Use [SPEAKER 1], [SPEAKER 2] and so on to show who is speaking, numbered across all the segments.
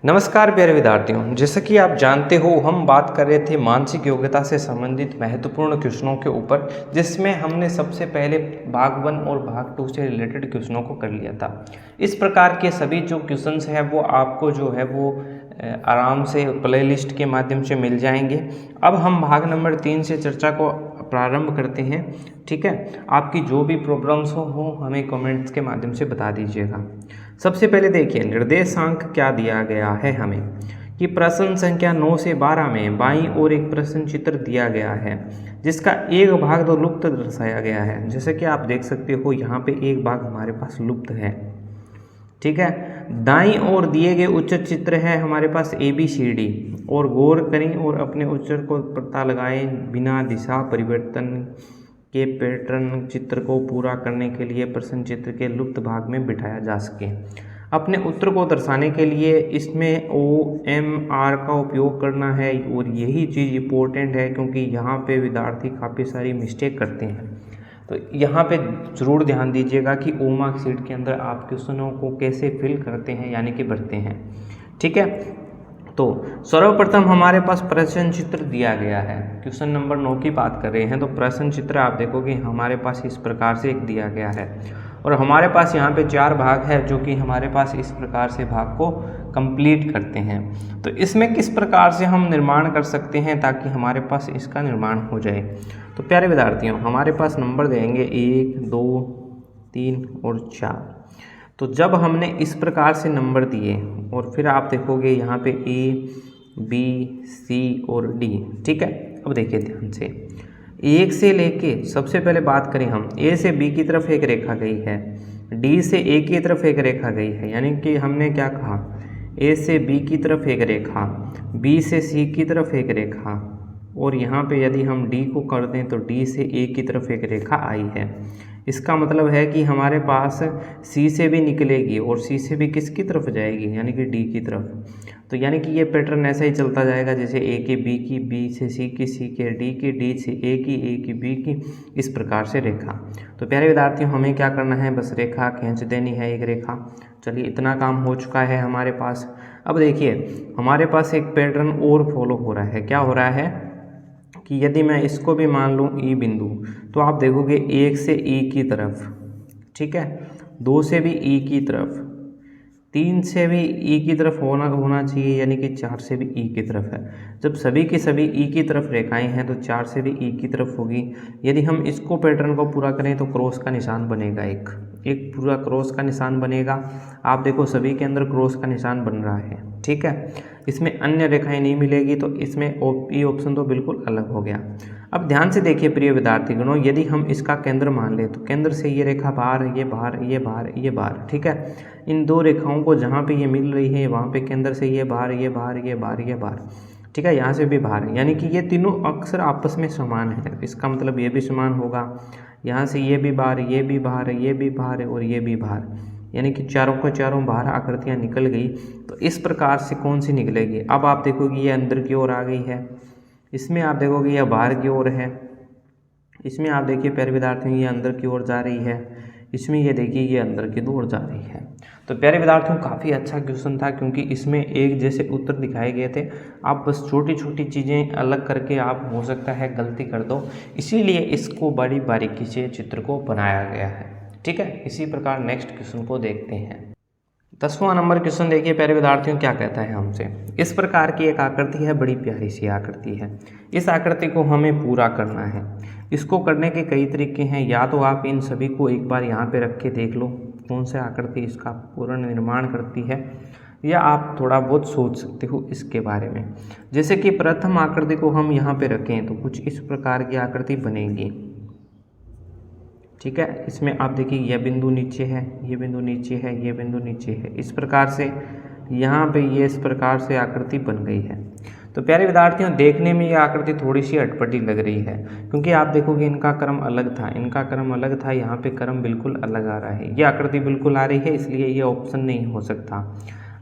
[SPEAKER 1] नमस्कार प्यारे विद्यार्थियों, जैसा कि आप जानते हो हम बात कर रहे थे मानसिक योग्यता से संबंधित महत्वपूर्ण क्वेश्चनों के ऊपर, जिसमें हमने सबसे पहले भाग 1 और भाग 2 से रिलेटेड क्वेश्चनों को कर लिया था। इस प्रकार के सभी जो क्वेश्चंस हैं वो आपको जो है वो आराम से प्लेलिस्ट के माध्यम से मिल जाएंगे। अब हम भाग नंबर 3 से चर्चा को प्रारंभ करते हैं। ठीक है, आपकी जो भी प्रॉब्लम्स हो हमें कमेंट्स के माध्यम से बता दीजिएगा। सबसे पहले देखिए निर्देशांक क्या दिया गया है हमें कि प्रश्न संख्या 9 से 12 में बाईं ओर एक प्रश्न चित्र दिया गया है जिसका एक भाग तो लुप्त दर्शाया गया है। जैसे कि आप देख सकते हो यहाँ पे एक भाग हमारे पास लुप्त है। ठीक है, दाईं ओर दिए गए उच्चर चित्र है हमारे पास ABCD और गौर करें और अपने उच्चर को पता लगाएं बिना दिशा परिवर्तन के पैटर्न चित्र को पूरा करने के लिए प्रश्न चित्र के लुप्त भाग में बिठाया जा सके। अपने उत्तर को दर्शाने के लिए इसमें OMR का उपयोग करना है और यही चीज़ इम्पोर्टेंट है क्योंकि यहाँ पे विद्यार्थी काफ़ी सारी मिस्टेक करते हैं। तो यहाँ पे ज़रूर ध्यान दीजिएगा कि ओ मार्कशीट के अंदर आप क्वेश्चनों को कैसे फिल करते हैं यानी कि भरते हैं। ठीक है, तो सर्वप्रथम हमारे पास प्रश्न चित्र दिया गया है। क्वेश्चन नंबर 9 की बात कर रहे हैं तो प्रश्न चित्र आप देखोगे हमारे पास इस प्रकार से एक दिया गया है और हमारे पास यहाँ पे 4 भाग है जो कि हमारे पास इस प्रकार से भाग को कंप्लीट करते हैं। तो इसमें किस प्रकार से हम निर्माण कर सकते हैं ताकि हमारे पास इसका निर्माण हो जाए। तो प्यारे विद्यार्थियों हमारे पास नंबर देंगे 1, 2, 3 और 4। तो जब हमने इस प्रकार से नंबर दिए और फिर आप देखोगे यहाँ पे A, B, C और D। ठीक है, अब देखिए ध्यान से 1 से लेके सबसे पहले बात करें हम A से B की तरफ एक रेखा गई है, D से A की तरफ एक रेखा गई है, यानी कि हमने क्या कहा A से B की तरफ एक रेखा, B से C की तरफ एक रेखा और यहाँ पे यदि हम D को कर दें तो D से A की तरफ एक रेखा आई है। इसका मतलब है कि हमारे पास C से भी निकलेगी और C से भी किसकी तरफ जाएगी यानी कि D की तरफ। तो यानी कि ये पैटर्न ऐसा ही चलता जाएगा जैसे A की B की, B से C की, C के D की, D से A की B की, इस प्रकार से रेखा। तो प्यारे विद्यार्थियों हमें क्या करना है, बस रेखा खींच देनी है एक रेखा। चलिए इतना काम हो चुका है हमारे पास। अब देखिए हमारे पास एक पैटर्न और फॉलो हो रहा है। क्या हो रहा है कि यदि मैं इसको भी मान लूँ E बिंदु तो आप देखोगे 1 से E की तरफ, ठीक है, 2 से भी E की तरफ, 3 से भी E की तरफ होना चाहिए यानी कि 4 से भी E की तरफ है। जब सभी की सभी E की तरफ रेखाएं हैं तो 4 से भी E की तरफ होगी। यदि हम इसको पैटर्न को पूरा करें तो क्रॉस का निशान बनेगा, एक पूरा क्रॉस का निशान बनेगा। आप देखो सभी के अंदर क्रॉस का निशान बन रहा है। ठीक है, इसमें अन्य रेखाएं नहीं मिलेगी तो इसमें ये ऑप्शन तो बिल्कुल अलग हो गया। अब ध्यान से देखिए प्रिय विद्यार्थीगणों, यदि हम इसका केंद्र मान ले तो केंद्र से ये रेखा बाहर, ये बाहर, ये बाहर, ये बाहर। ठीक है, इन दो रेखाओं को जहाँ पे ये मिल रही है वहाँ पे केंद्र से ये बाहर, ये बाहर, ये बाहर, ये बाहर। ठीक है, यहाँ से भी बाहर, यानी कि ये तीनों अक्सर आपस में समान है। इसका मतलब ये भी समान होगा, यहाँ से ये भी बाहर, ये भी बाहर, ये भी बाहर और ये भी बाहर, यानी कि चारों को चारों बाहर आकृतियाँ निकल गई। तो इस प्रकार से कौन सी निकलेगी। अब आप देखोगे ये अंदर की ओर आ गई है, इसमें आप देखोगे ये बाहर की ओर है, इसमें आप देखिए प्यारे विद्यार्थियों ये अंदर की ओर जा रही है, इसमें ये देखिए ये अंदर की ओर जा रही है। तो प्यारे विद्यार्थियों काफ़ी अच्छा क्वेश्चन था क्योंकि इसमें एक जैसे उत्तर दिखाए गए थे। आप बस छोटी छोटी चीज़ें अलग करके आप हो सकता है गलती कर दो, इसीलिए इसको बड़ी बारीकी से चित्र को बनाया गया है। ठीक है, इसी प्रकार नेक्स्ट क्वेश्चन को देखते हैं। 10वां नंबर क्वेश्चन देखिए प्यारे विद्यार्थियों क्या कहता है हमसे। इस प्रकार की एक आकृति है, बड़ी प्यारी सी आकृति है। इस आकृति को हमें पूरा करना है। इसको करने के कई तरीके हैं, या तो आप इन सभी को एक बार यहाँ पे रख के देख लो कौन सा आकृति इसका पूर्ण निर्माण करती है, या आप थोड़ा बहुत सोच सकते हो इसके बारे में। जैसे कि प्रथम आकृति को हम यहाँ पे रखें तो कुछ इस प्रकार की आकृति बनेगी। ठीक है, इसमें आप देखिए यह बिंदु नीचे है, ये बिंदु नीचे है, ये बिंदु नीचे है, इस प्रकार से यहाँ पे ये इस प्रकार से आकृति बन गई है। तो प्यारे विद्यार्थियों देखने में ये आकृति थोड़ी सी अटपटी लग रही है क्योंकि आप देखोगे इनका क्रम अलग था, इनका क्रम अलग था, यहाँ पे क्रम बिल्कुल अलग आ रहा है, ये आकृति बिल्कुल आ रही है, इसलिए ये ऑप्शन नहीं हो सकता।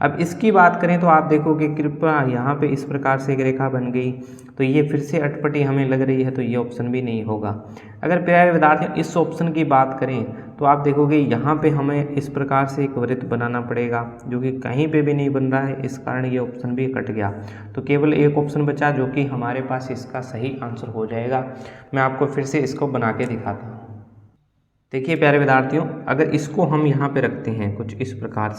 [SPEAKER 1] अब इसकी बात करें तो आप देखोगे कृपया यहाँ पे इस प्रकार से एक रेखा बन गई तो ये फिर से अटपटी हमें लग रही है, तो ये ऑप्शन भी नहीं होगा। अगर प्यारे विद्यार्थियों इस ऑप्शन की बात करें तो आप देखोगे यहाँ पे हमें इस प्रकार से एक वृत्त बनाना पड़ेगा जो कि कहीं पे भी नहीं बन रहा है, इस कारण ये ऑप्शन भी कट गया। तो केवल एक ऑप्शन बचा जो कि हमारे पास इसका सही आंसर हो जाएगा। मैं आपको फिर से इसको बना के दिखाता हूँ। देखिए प्यारे विद्यार्थियों, अगर इसको हम यहाँ पे रखते हैं कुछ इस प्रकार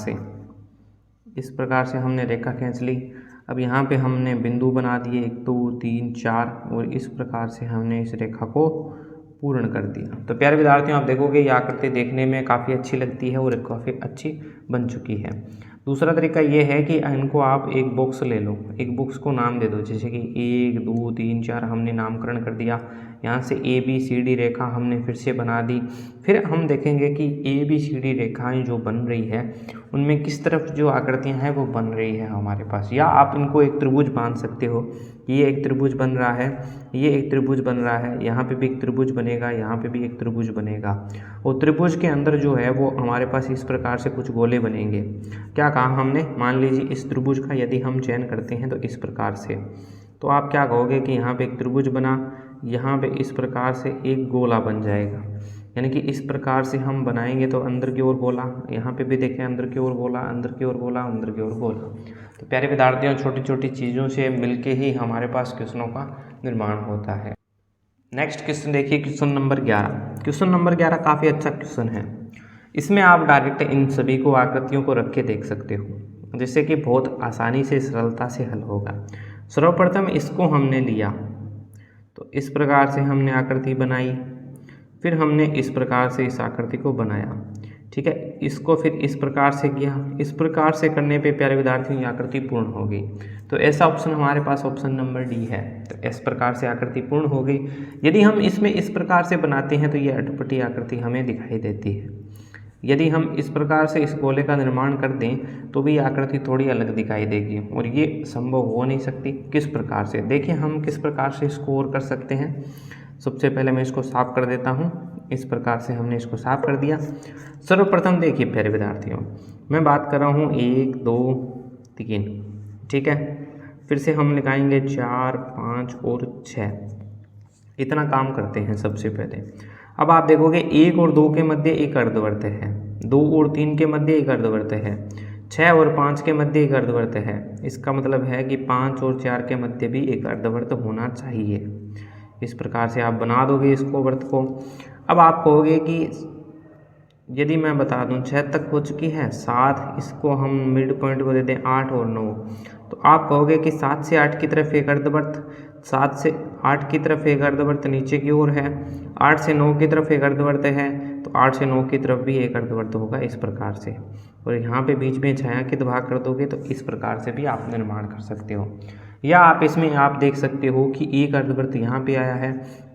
[SPEAKER 1] से हमने रेखा खींच ली। अब यहाँ पे हमने बिंदु बना दिए 1 2 3 4 और इस प्रकार से हमने इस रेखा को पूर्ण कर दिया। तो प्यारे विद्यार्थियों, आप देखोगे ये आकृति देखने में काफ़ी अच्छी लगती है और काफ़ी अच्छी बन चुकी है। दूसरा तरीका ये है कि इनको आप एक बॉक्स ले लो, एक बॉक्स को नाम दे दो, जैसे कि 1 2 3 4 हमने नामकरण कर दिया। यहाँ से ABCD रेखा हमने फिर से बना दी। फिर हम देखेंगे कि ABCD रेखाएं जो बन रही है उनमें किस तरफ जो आकृतियाँ हैं वो बन रही है हमारे पास, या आप इनको एक त्रिभुज मान सकते हो। ये एक त्रिभुज बन रहा है, ये एक त्रिभुज बन रहा है, यहाँ पे भी एक त्रिभुज बनेगा, यहाँ पे भी एक त्रिभुज बनेगा। और त्रिभुज के अंदर जो है वो हमारे पास इस प्रकार से कुछ गोले बनेंगे। क्या कहा हमने, मान लीजिए इस त्रिभुज का यदि हम चयन करते हैं तो इस प्रकार से, तो आप क्या कहोगे कि यहाँ पे एक त्रिभुज बना, यहाँ पे इस प्रकार से एक गोला बन जाएगा। यानी कि इस प्रकार से हम बनाएंगे तो अंदर की ओर गोला, यहाँ पे भी देखें अंदर की ओर गोला, अंदर की ओर गोला, अंदर की ओर गोला। तो प्यारे विद्यार्थियों, छोटी छोटी चीज़ों से मिलके ही हमारे पास क्वेश्चनों का निर्माण होता है। नेक्स्ट क्वेश्चन देखिए, क्वेश्चन नंबर 11। क्वेश्चन नंबर 11 काफ़ी अच्छा क्वेश्चन है। इसमें आप डायरेक्ट इन सभी को आकृतियों को रख के देख सकते हो, जिससे कि बहुत आसानी से सरलता से हल होगा। सर्वप्रथम इसको हमने लिया तो इस प्रकार से हमने आकृति बनाई, फिर हमने इस प्रकार से इस आकृति को बनाया, ठीक है। इसको फिर इस प्रकार से किया, इस प्रकार से करने पे प्यारे विद्यार्थियों ये आकृति पूर्ण हो गई। तो ऐसा ऑप्शन हमारे पास ऑप्शन नंबर डी है। तो इस प्रकार से आकृति पूर्ण हो गई। यदि हम इसमें इस प्रकार से बनाते हैं तो ये अटपटी आकृति हमें दिखाई देती है। यदि हम इस प्रकार से इस गोले का निर्माण कर दें तो भी आकृति थोड़ी अलग दिखाई देगी, और ये संभव हो नहीं सकती। किस प्रकार से, देखिए हम किस प्रकार से इसको और कर सकते हैं। सबसे पहले मैं इसको साफ कर देता हूँ। इस प्रकार से हमने इसको साफ कर दिया। सर्वप्रथम देखिए प्यारे विद्यार्थियों, मैं बात कर रहा हूँ 1 2 3, ठीक है। फिर से हम लगाएंगे 4 5 और 6, इतना काम करते हैं सबसे पहले। अब आप देखोगे 1 और 2 के मध्य एक अर्धवृत्त है, 2 और 3 के मध्य एक अर्धवृत्त है, 6 और 5 के मध्य एक अर्धवृत्त है। इसका मतलब है कि 5 और 4 के मध्य भी एक अर्धवृत्त होना चाहिए। इस प्रकार से आप बना दोगे इसको, वृत्त को। अब आप कहोगे कि यदि मैं बता दूं 6 तक हो चुकी है, 7 इसको हम मिड पॉइंट को दे दें 8 और 9, तो आप कहोगे कि 7 से 8 की तरफ एक अर्धवृत्त, 7 से 8 की तरफ एक अर्धवृत्त नीचे की ओर है, 8 से 9 की तरफ एक अर्धवृत्त है, तो 8 से 9 की तरफ भी एक अर्धवृत्त होगा इस प्रकार से। और यहाँ पे बीच में छायांकित भाग कर दोगे तो इस प्रकार से भी आप निर्माण कर सकते हो। या आप इसमें आप देख सकते हो कि एक अर्धवृत्त यहाँ पे आया है,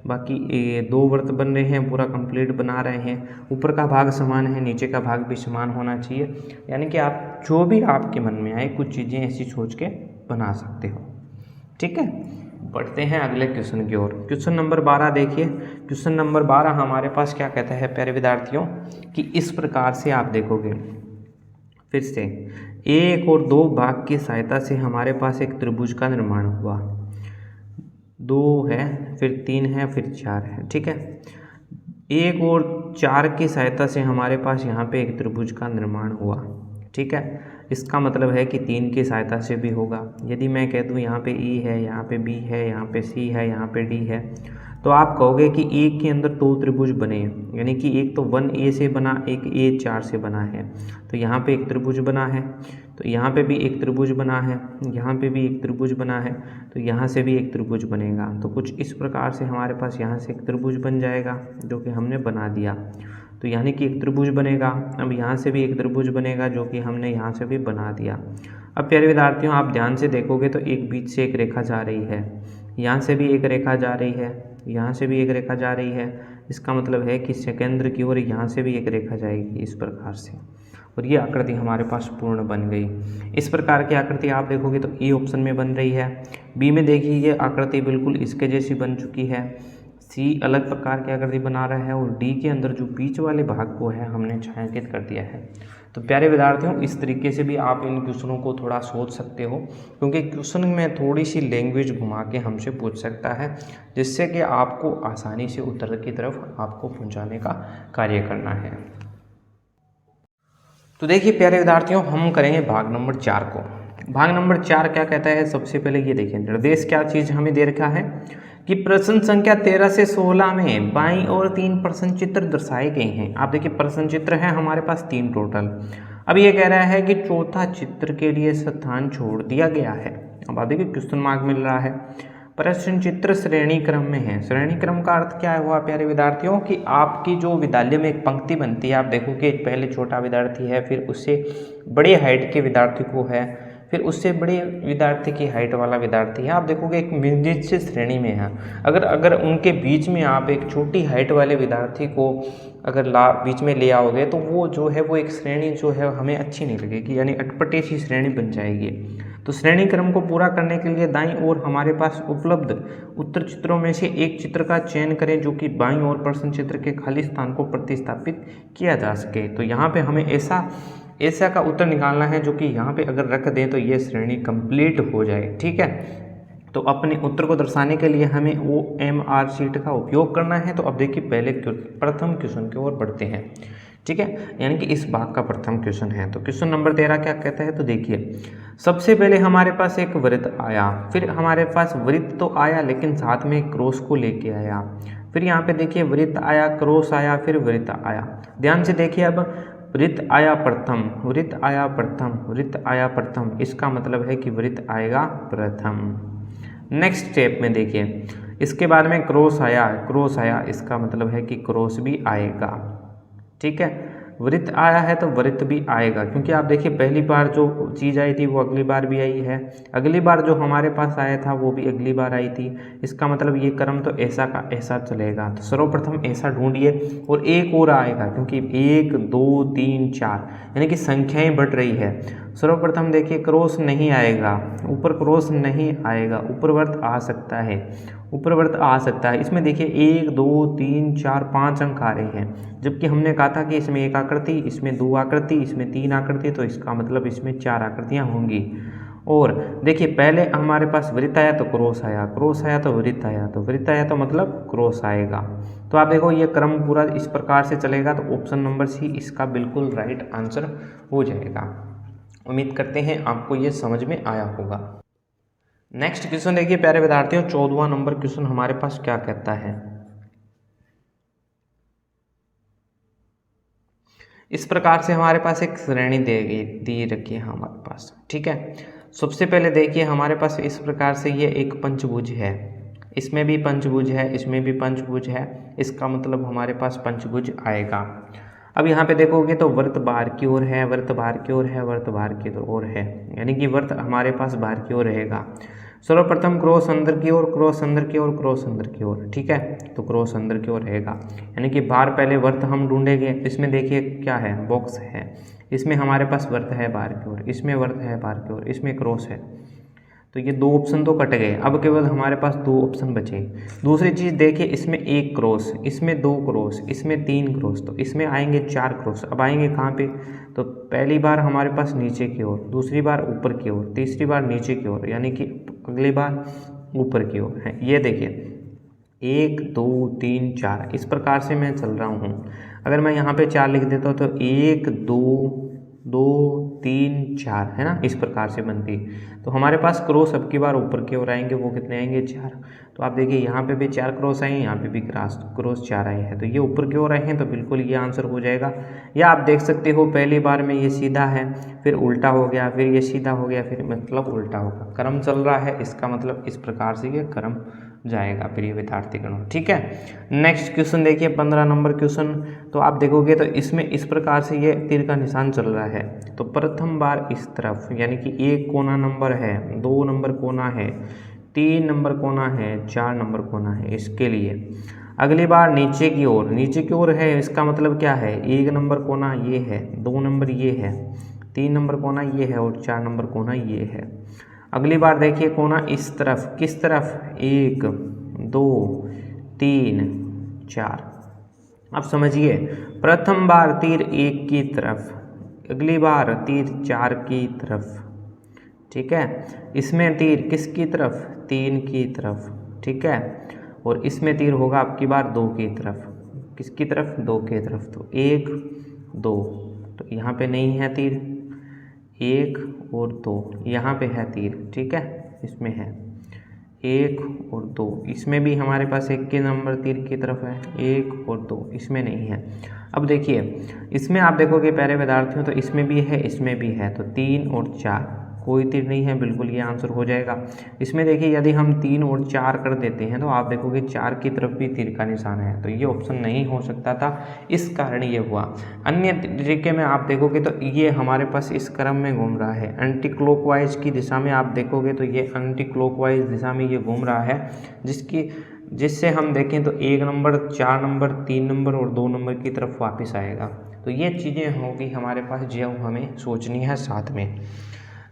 [SPEAKER 1] बाकी 2 वृत्त बन रहे हैं, पूरा कंप्लीट बना रहे हैं। ऊपर का भाग समान है, नीचे का भाग भी समान होना चाहिए। यानी कि आप जो भी आपके मन में आए कुछ चीज़ें ऐसी सोच के बना सकते हो, ठीक है। बढ़ते हैं अगले क्वेश्चन की ओर। क्वेश्चन नंबर 12 देखिए। क्वेश्चन नंबर 12 हमारे पास क्या कहता है प्यारे विद्यार्थियों कि इस प्रकार से आप देखोगे, फिर से 1 और 2 भाग की सहायता से हमारे पास एक त्रिभुज का निर्माण हुआ। 2 है, फिर 3 है, फिर 4 है, ठीक है। 1 और 4 की सहायता से हमारे पास यहाँ पे एक त्रिभुज का निर्माण हुआ, ठीक है। इसका मतलब है कि 3 की सहायता से भी होगा। यदि मैं कह दूँ यहाँ पे E है, यहाँ पे B है, यहाँ पे C है, यहाँ पे D है, तो आप कहोगे कि एक के अंदर 2 त्रिभुज बने, यानी कि एक तो 1A से बना, एक A4 से बना है। तो यहाँ पे एक त्रिभुज बना है, तो यहाँ पे भी एक त्रिभुज बना है, यहाँ पे भी एक त्रिभुज बना है, तो यहाँ से भी एक त्रिभुज बनेगा। तो कुछ इस प्रकार से हमारे पास यहाँ से एक त्रिभुज बन जाएगा जो कि हमने बना दिया। तो यानी कि एक त्रिभुज बनेगा। अब यहाँ से भी एक त्रिभुज बनेगा जो कि हमने यहाँ से भी बना दिया। अब प्यारे विद्यार्थियों आप ध्यान से देखोगे तो एक बीच से एक रेखा जा रही है, यहाँ से भी एक रेखा जा रही है, यहाँ से भी एक रेखा जा रही है। इसका मतलब है कि केंद्र की ओर यहाँ से भी एक रेखा जाएगी इस प्रकार से, और ये आकृति हमारे पास पूर्ण बन गई। इस प्रकार की आकृति आप देखोगे तो ए ऑप्शन में बन रही है। बी में देखिए ये आकृति बिल्कुल इसके जैसी बन चुकी है। सी अलग प्रकार की आकृति बना रहा है, और डी के अंदर जो बीच वाले भाग को है हमने छायांकित कर दिया है। तो प्यारे विद्यार्थियों, इस तरीके से भी आप इन क्वेश्चनों को थोड़ा सोच सकते हो, क्योंकि क्वेश्चन में थोड़ी सी लैंग्वेज घुमा के हमसे पूछ सकता है, जिससे कि आपको आसानी से उत्तर की तरफ आपको पहुंचाने का कार्य करना है। तो देखिए प्यारे विद्यार्थियों, हम करेंगे भाग नंबर 4 को। भाग नंबर 4 क्या कहता है? सबसे पहले ये देखिए, निर्देश क्या चीज़ हमें दे रखा है कि प्रश्न संख्या 13 से 16 में बाईं और 3 प्रश्न चित्र दर्शाए गए हैं। आप देखिए प्रश्न चित्र है हमारे पास 3 टोटल। अब ये कह रहा है कि चौथा चित्र के लिए स्थान छोड़ दिया गया है। अब आप देखिए क्वेश्चन मार्क मिल रहा है। प्रश्न चित्र श्रेणी क्रम में है। श्रेणी क्रम का अर्थ क्या हुआ प्यारे विद्यार्थियों कि आपकी जो विद्यालय में एक पंक्ति बनती है, आप देखोगे पहले छोटा विद्यार्थी है, फिर उससे बड़े हाइट के विद्यार्थी को है, फिर उससे बड़े विद्यार्थी की हाइट वाला विद्यार्थी है। आप देखोगे एक निश्चित श्रेणी में है। अगर उनके बीच में आप एक छोटी हाइट वाले विद्यार्थी को अगर बीच में ले आओगे तो वो जो है वो एक श्रेणी जो है हमें अच्छी नहीं लगेगी, यानी अटपटी सी श्रेणी बन जाएगी। तो श्रेणी क्रम को पूरा करने के लिए दाईं ओर हमारे पास उपलब्ध उत्तर चित्रों में से एक चित्र का चयन करें जो कि बाईं ओर प्रश्न चित्र के खाली स्थान को प्रतिस्थापित किया जा सके। तो यहाँ पे हमें ऐसा का उत्तर निकालना है जो कि यहाँ पे अगर रख दें तो ये श्रेणी कंप्लीट हो जाए। ठीक है, तो अपने उत्तर को दर्शाने के लिए हमें OMR शीट का उपयोग करना है। तो अब देखिए पहले प्रथम क्वेश्चन की ओर बढ़ते हैं। ठीक है, यानी कि इस भाग का प्रथम क्वेश्चन है। तो क्वेश्चन नंबर 13 क्या कहता है? तो देखिए सबसे पहले हमारे पास एक वृत्त आया, फिर हमारे पास वृत्त तो आया लेकिन साथ में क्रॉस को लेके आया। फिर यहाँ पे देखिए वृत्त आया, क्रॉस आया, फिर वृत्त आया। ध्यान से देखिए, अब वृत्त आया प्रथम, वृत्त आया प्रथम, वृत्त आया प्रथम, इसका मतलब है कि वृत्त आएगा प्रथम। नेक्स्ट स्टेप में देखिए, इसके बाद में क्रॉस आया, क्रॉस आया, इसका मतलब है कि क्रॉस भी आएगा। ठीक है, वृत्त आया है तो वृत्त भी आएगा, क्योंकि आप देखिए पहली बार जो चीज़ आई थी वो अगली बार भी आई है, अगली बार जो हमारे पास आया था वो भी अगली बार आई थी। इसका मतलब ये क्रम तो ऐसा का ऐसा चलेगा। तो सर्वप्रथम ऐसा ढूंढिए और एक और आएगा, क्योंकि 1 2 3 4 यानी कि संख्याएं बढ़ रही है। सर्वप्रथम देखिए क्रॉस नहीं आएगा, ऊपर क्रॉस नहीं आएगा, ऊपर वृत्त आ सकता है, ऊपर वृत्त आ सकता है। इसमें देखिए 1 2 3 4 5 अंक आ रहे हैं, जबकि हमने कहा था कि इसमें 1 आकृति, इसमें 2 आकृति, इसमें 3 आकृति, तो इसका मतलब इसमें 4 आकृतियाँ होंगी। और देखिए पहले हमारे पास वृत्त आया तो क्रॉस आया, क्रॉस आया तो वृत्त आया, तो वृत्त आया तो मतलब क्रॉस आएगा। तो आप देखो ये क्रम पूरा इस प्रकार से चलेगा। तो ऑप्शन नंबर सी इसका बिल्कुल राइट आंसर हो जाएगा। उम्मीद करते हैं आपको ये समझ में आया होगा। नेक्स्ट क्वेश्चन देखिए प्यारे विद्यार्थियों, 14वां नंबर क्वेश्चन हमारे पास क्या कहता है? इस प्रकार से हमारे पास एक श्रेणी दी रखी है हमारे पास। ठीक है, सबसे पहले देखिए हमारे पास इस प्रकार से ये एक पंचभुज है, इसमें भी पंचभुज है, इसमें भी पंचभुज है, इसका मतलब हमारे पास पंचभुज आएगा। अब यहाँ पे देखोगे तो वृत्त बाहर की ओर है, वृत्त बाहर की ओर है, वृत्त बाहर की ओर है, यानी कि वृत्त हमारे पास बाहर की ओर रहेगा। सर्वप्रथम क्रॉस अंदर की ओर, क्रॉस अंदर की ओर, क्रॉस अंदर की ओर। ठीक है, तो क्रॉस अंदर की ओर रहेगा, यानी कि बाहर पहले वृत्त हम ढूंढेंगे। इसमें देखिए क्या है, बॉक्स है, इसमें हमारे पास वृत्त है बाहर की ओर, इसमें वृत्त है बाहर की ओर, इसमें क्रॉस है। तो ये 2 ऑप्शन तो कट गए, अब केवल हमारे पास 2 ऑप्शन बचे। दूसरी चीज़ देखिए, इसमें 1 क्रॉस, इसमें 2 क्रॉस, इसमें 3 क्रॉस, तो इसमें आएंगे 4 क्रॉस। अब आएंगे कहाँ पे? तो पहली बार हमारे पास नीचे की ओर, दूसरी बार ऊपर की ओर, तीसरी बार नीचे की ओर, यानी कि अगली बार ऊपर की ओर है। ये देखिए 1 2 3 4 इस प्रकार से मैं चल रहा हूँ। अगर मैं यहाँ पे 4 लिख देता हूँ तो 1 2 2 3 4 है ना, इस प्रकार से बनती। तो हमारे पास क्रॉस अब की बार ऊपर की ओर आएंगे, वो कितने आएंगे? 4। तो आप देखिए यहाँ पे भी 4 क्रॉस आए हैं, यहाँ पे भी क्रॉस 4 आए हैं, तो ये ऊपर की ओर आए हैं, तो बिल्कुल ये आंसर हो जाएगा। या आप देख सकते हो पहली बार में ये सीधा है, फिर उल्टा हो गया, फिर ये सीधा हो गया, फिर मतलब उल्टा होगा। क्रम चल रहा है, इसका मतलब इस प्रकार से ये क्रम जाएगा प्रिय विद्यार्थीगणों। ठीक है, नेक्स्ट क्वेश्चन देखिए 15 नंबर क्वेश्चन। तो आप देखोगे तो इसमें इस प्रकार से ये तीर का निशान चल रहा है। तो प्रथम बार इस तरफ, यानी कि 1 कोना नंबर है, 2 नंबर कोना है, 3 नंबर कोना है, 4 नंबर कोना है, इसके लिए। अगली बार नीचे की ओर, नीचे की ओर है, इसका मतलब क्या है? 1 नंबर कोना ये है, 2 नंबर ये है, 3 नंबर कोना ये है और 4 नंबर कोना ये है। अगली बार देखिए कोना इस तरफ, किस तरफ? 1 2 3 4। अब समझिए प्रथम बार तीर 1 की तरफ, अगली बार तीर 4 की तरफ, ठीक है। इसमें तीर किसकी तरफ, 3 की तरफ, ठीक है। और इसमें तीर होगा आपकी बार 2 की तरफ, किसकी तरफ, 2 की तरफ। तो 1 2, तो यहाँ पे नहीं है तीर, 1 और 2 यहाँ पे है तीर, ठीक है, इसमें है 1 और 2, इसमें भी हमारे पास 1 के नंबर तीर की तरफ है, 1 और 2, इसमें नहीं है। अब देखिए इसमें आप देखोगे प्यारे विद्यार्थियों, तो इसमें भी है, इसमें भी है, तो 3 और 4 कोई तीर नहीं है, बिल्कुल ये आंसर हो जाएगा। इसमें देखिए यदि हम 3 और 4 कर देते हैं तो आप देखोगे 4 की तरफ भी तीर का निशान है, तो ये ऑप्शन नहीं हो सकता था, इस कारण ये हुआ। अन्य तरीके में आप देखोगे तो ये हमारे पास इस क्रम में घूम रहा है, एंटी क्लॉकवाइज की दिशा में आप देखोगे तो ये एंटी क्लॉकवाइज दिशा में ये घूम रहा है, जिससे हम देखें तो 1 नंबर, 4 नंबर, 3 नंबर और 2 नंबर की तरफ वापस आएगा। तो ये चीज़ें होगी हमारे पास जो हमें सोचनी है साथ में।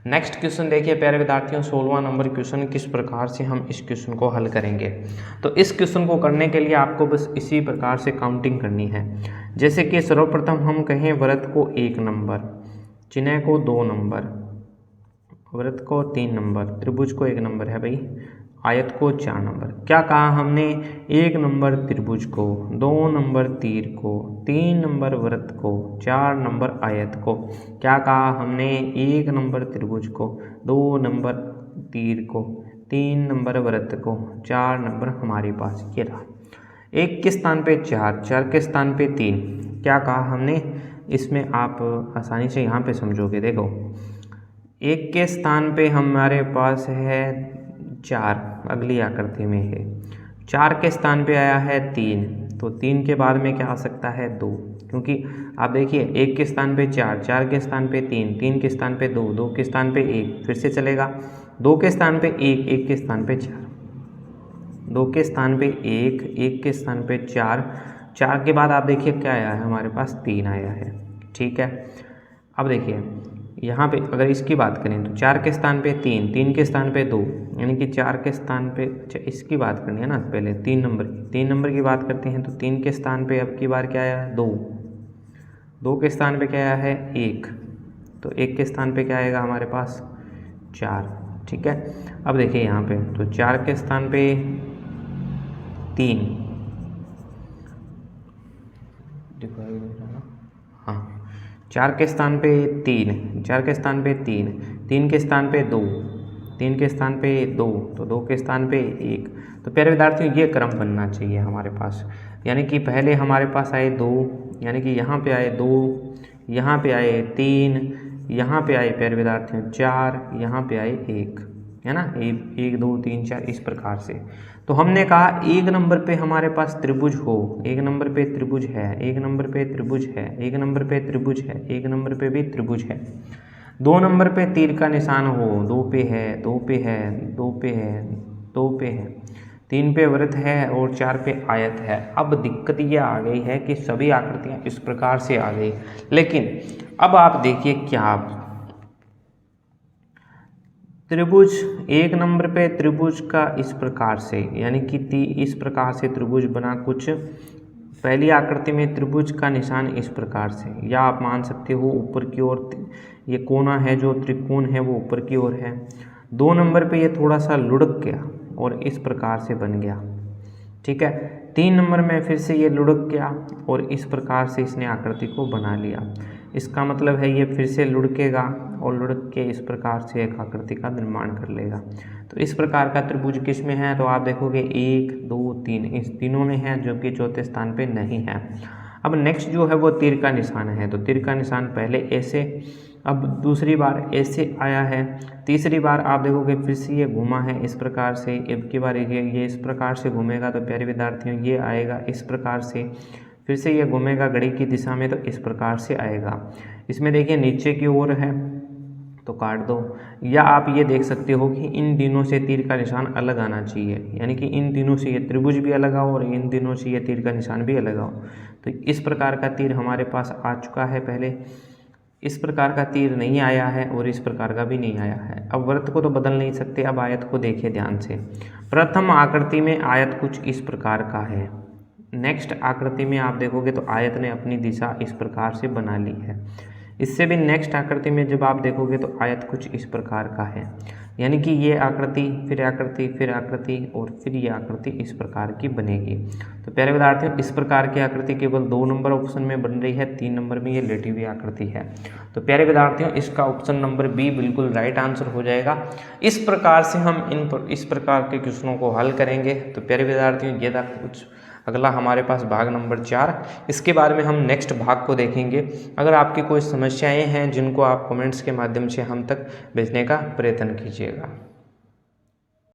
[SPEAKER 1] नेक्स्ट क्वेश्चन देखिए प्यारे विद्यार्थियों, 16वां नंबर क्वेश्चन, किस प्रकार से हम इस क्वेश्चन को हल करेंगे। तो इस क्वेश्चन को करने के लिए आपको बस इसी प्रकार से काउंटिंग करनी है। जैसे कि सर्वप्रथम हम कहें वृत्त को 1 नंबर, चिन्ह को 2 नंबर, वृत्त को 3 नंबर, त्रिभुज को 1 नंबर है भाई, आयत को 4 नंबर। क्या कहा हमने, 1 नंबर त्रिभुज को, 2 नंबर तीर को, 3 नंबर वृत्त को, 4 नंबर आयत को। क्या कहा हमने, 1 नंबर त्रिभुज को, 2 नंबर तीर को, 3 नंबर वृत्त को, 4 नंबर हमारे पास ये रहा। 1 के स्थान पे 4, 4 के स्थान पे 3। क्या कहा हमने, इसमें आप आसानी से यहाँ पे समझोगे। देखो 1 के स्थान पे हमारे पास है 4, अगली आकृति में है, 4 के स्थान पे आया है 3, तो 3 के बाद में क्या आ सकता है 2, क्योंकि आप देखिए 1 के स्थान पे 4, 4 के स्थान पे 3, 3 के स्थान पे 2, 2 के स्थान पे 1, फिर से चलेगा 2 के स्थान पे 1, 1 के स्थान पे 4, 2 के स्थान पे 1, 1 के स्थान पे 4, 4 के बाद आप देखिए क्या आया है हमारे पास, 3 आया है, ठीक है। अब देखिए यहाँ पे अगर इसकी बात करें तो 4 के स्थान पे 3, 3 के स्थान पे 2, यानी कि 4 के स्थान पे, अच्छा इसकी बात करनी है ना, पहले 3 नंबर की, 3 नंबर की बात करते हैं तो 3 के स्थान पे अब की बार क्या आया है 2, 2 के स्थान पे क्या आया है 1, तो 1 के स्थान पे क्या आएगा हमारे पास 4, ठीक है। अब देखिए यहाँ पे तो 4 के स्थान पे 3, हाँ 4 के स्थान पे 3, 4 के स्थान पे 3, 3 के स्थान पे 2, 3 के स्थान पे 2, तो 2 के स्थान पे 1। तो प्यारे विद्यार्थियों ये क्रम बनना चाहिए हमारे पास, यानी कि पहले हमारे पास आए 2, यानी कि यहाँ पे आए 2, यहाँ पे आए 3, यहाँ पे आए प्यारे विद्यार्थियों 4, यहाँ पे आए 1, है ना, 1 2 3 4 इस प्रकार से। तो हमने कहा 1 नंबर पे हमारे पास त्रिभुज हो, 1 नंबर पे त्रिभुज है, 1 नंबर पे त्रिभुज है, 1 नंबर पे त्रिभुज है, 1 नंबर पे भी त्रिभुज है। 2 नंबर पे तीर का निशान हो, 2 पे है, 2 पे है, 2 पे है, 2 पे है, 3 पे वृत्त है और 4 पे आयत है। अब दिक्कत ये आ गई है कि सभी आकृतियाँ इस प्रकार से आ गई, लेकिन अब आप देखिए क्या, त्रिभुज 1 नंबर पे त्रिभुज का इस प्रकार से, यानी कि इस प्रकार से त्रिभुज बना, कुछ पहली आकृति में त्रिभुज का निशान इस प्रकार से, या आप मान सकते हो ऊपर की ओर ये कोना है जो त्रिकोण है वो ऊपर की ओर है। 2 नंबर पे ये थोड़ा सा लुढ़क गया और इस प्रकार से बन गया, ठीक है। 3 नंबर में फिर से ये लुढ़क गया और इस प्रकार से इसने आकृति को बना लिया। इसका मतलब है ये फिर से लुढ़केगा और लुढ़क के इस प्रकार से एक आकृति का निर्माण कर लेगा। तो इस प्रकार का त्रिभुज किस में है, तो आप देखोगे 1 2 3 इस तीनों में है, जो कि चौथे स्थान पे नहीं है। अब नेक्स्ट जो है वो तीर का निशान है, तो तीर का निशान पहले ऐसे, अब दूसरी बार ऐसे आया है, तीसरी बार आप देखोगे फिर से ये घुमा है इस प्रकार से, अब की बार ये इस प्रकार से घूमेगा, तो प्यारे विद्यार्थियों ये आएगा इस प्रकार से, फिर से ये घूमेगा घड़ी की दिशा में, तो इस प्रकार से आएगा। इसमें देखिए नीचे की ओर है तो काट दो, या आप ये देख सकते हो कि इन दिनों से तीर का निशान अलग आना चाहिए, यानी कि इन दिनों से ये त्रिभुज भी अलग आओ और इन दिनों से ये तीर का निशान भी अलग आओ। तो इस प्रकार का तीर हमारे पास आ चुका है, पहले इस प्रकार का तीर नहीं आया है और इस प्रकार का भी नहीं आया है। अब वृत्त को तो बदल नहीं सकते, अब आयत को देखिए ध्यान से। प्रथम आकृति में आयत कुछ इस प्रकार का है, नेक्स्ट आकृति में आप देखोगे तो आयत ने अपनी दिशा इस प्रकार से बना ली है। इससे भी नेक्स्ट आकृति में जब आप देखोगे तो आयत कुछ इस प्रकार का है, यानी कि ये आकृति फिर आकृति फिर आकृति और फिर ये आकृति इस प्रकार की बनेगी। तो प्यारे विद्यार्थियों, इस प्रकार की आकृति केवल 2 नंबर ऑप्शन में बन रही है, 3 नंबर में ये लेटी हुई आकृति है। तो प्यारे विद्यार्थियों, इसका ऑप्शन नंबर बी बिल्कुल राइट आंसर हो जाएगा। इस प्रकार से हम इस प्रकार के क्वेश्चनों को हल करेंगे। तो प्यारे विद्यार्थियों, ये था कुछ अगला हमारे पास भाग नंबर 4। इसके बारे में हम नेक्स्ट भाग को देखेंगे। अगर आपकी कोई समस्याएं हैं जिनको आप कमेंट्स के माध्यम से हम तक भेजने का प्रयत्न कीजिएगा।